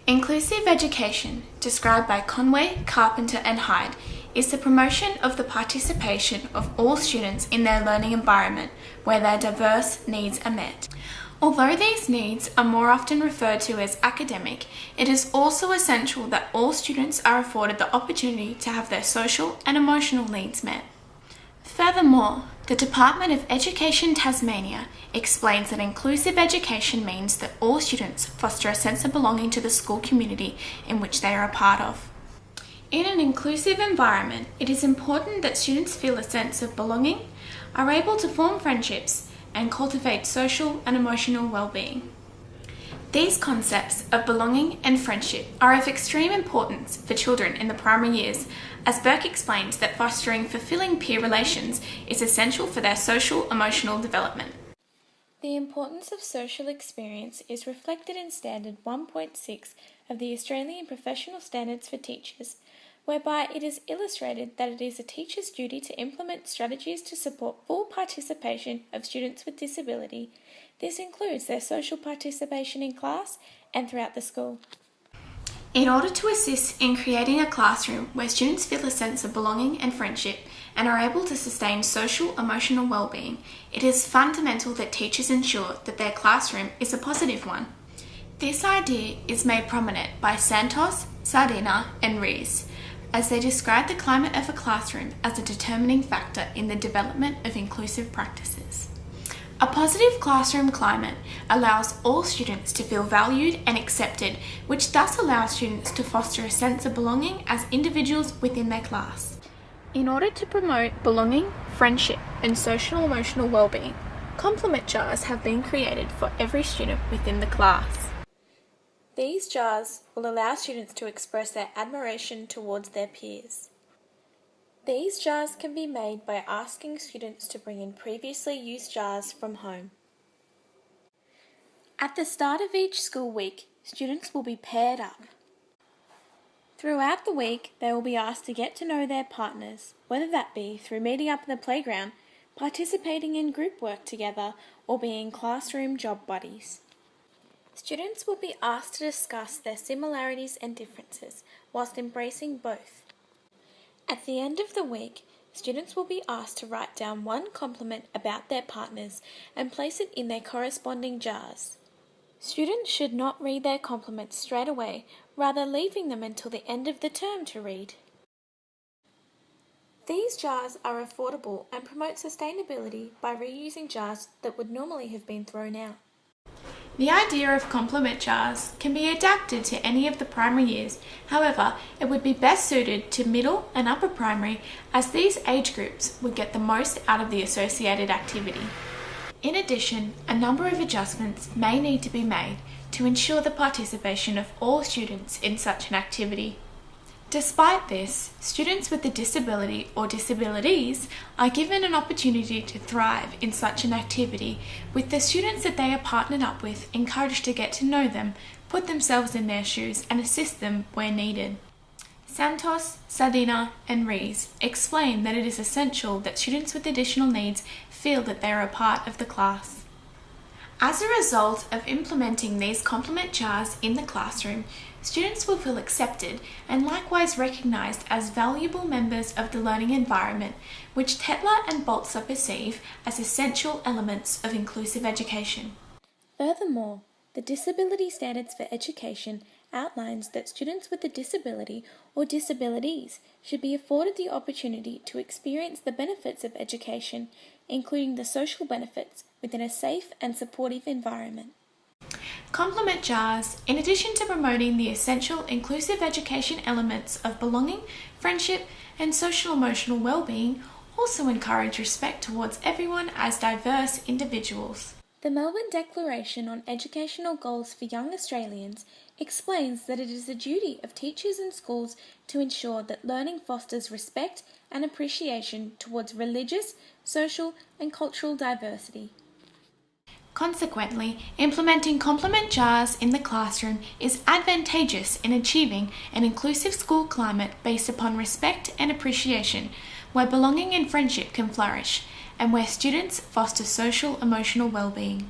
Inclusive education, described by Conway, Carpenter and Hyde, is the promotion of the participation of all students in their learning environment where their diverse needs are met. Although these needs are more often referred to as academic, it is also essential that all students are afforded the opportunity to have their social and emotional needs met. Furthermore, the Department of Education Tasmania explains that inclusive education means that all students foster a sense of belonging to the school community in which they are a part of. In an inclusive environment, it is important that students feel a sense of belonging, are able to form friendships, and cultivate social and emotional well-being. These concepts of belonging and friendship are of extreme importance for children in the primary years, as Burke explains that fostering fulfilling peer relations is essential for their social emotional development. The importance of social experience is reflected in Standard 1.6 of the Australian Professional Standards for Teachers, whereby it is illustrated that it is a teacher's duty to implement strategies to support full participation of students with disability. This includes their social participation in class and throughout the school. In order to assist in creating a classroom where students feel a sense of belonging and friendship and are able to sustain social emotional well-being, it is fundamental that teachers ensure that their classroom is a positive one. This idea is made prominent by Santos, Sardina and Rees, as they describe the climate of a classroom as a determining factor in the development of inclusive practices. A positive classroom climate allows all students to feel valued and accepted, which thus allows students to foster a sense of belonging as individuals within their class. In order to promote belonging, friendship, and social emotional well-being, compliment jars have been created for every student within the class. These jars will allow students to express their admiration towards their peers. These jars can be made by asking students to bring in previously used jars from home. At the start of each school week, students will be paired up. Throughout the week, they will be asked to get to know their partners, whether that be through meeting up in the playground, participating in group work together, or being classroom job buddies. Students will be asked to discuss their similarities and differences whilst embracing both. At the end of the week, students will be asked to write down one compliment about their partners and place it in their corresponding jars. Students should not read their compliments straight away, rather leaving them until the end of the term to read. These jars are affordable and promote sustainability by reusing jars that would normally have been thrown out. The idea of compliment jars can be adapted to any of the primary years. However, it would be best suited to middle and upper primary, as these age groups would get the most out of the associated activity. In addition, a number of adjustments may need to be made to ensure the participation of all students in such an activity. Despite this, students with a disability or disabilities are given an opportunity to thrive in such an activity, with the students that they are partnered up with encouraged to get to know them, put themselves in their shoes and assist them where needed. Santos, Sardina and Rees explain that it is essential that students with additional needs feel that they are a part of the class. As a result of implementing these compliment jars in the classroom, students will feel accepted and likewise recognised as valuable members of the learning environment, which Tetler and Bolzer perceive as essential elements of inclusive education. Furthermore, the Disability Standards for Education outlines that students with a disability or disabilities should be afforded the opportunity to experience the benefits of education, including the social benefits, within a safe and supportive environment. Compliment jars, in addition to promoting the essential inclusive education elements of belonging, friendship, and social emotional well-being, also encourage respect towards everyone as diverse individuals. The Melbourne Declaration on Educational Goals for Young Australians explains that it is the duty of teachers and schools to ensure that learning fosters respect and appreciation towards religious, social, and cultural diversity. Consequently, implementing compliment jars in the classroom is advantageous in achieving an inclusive school climate based upon respect and appreciation, where belonging and friendship can flourish, and where students foster social emotional well-being.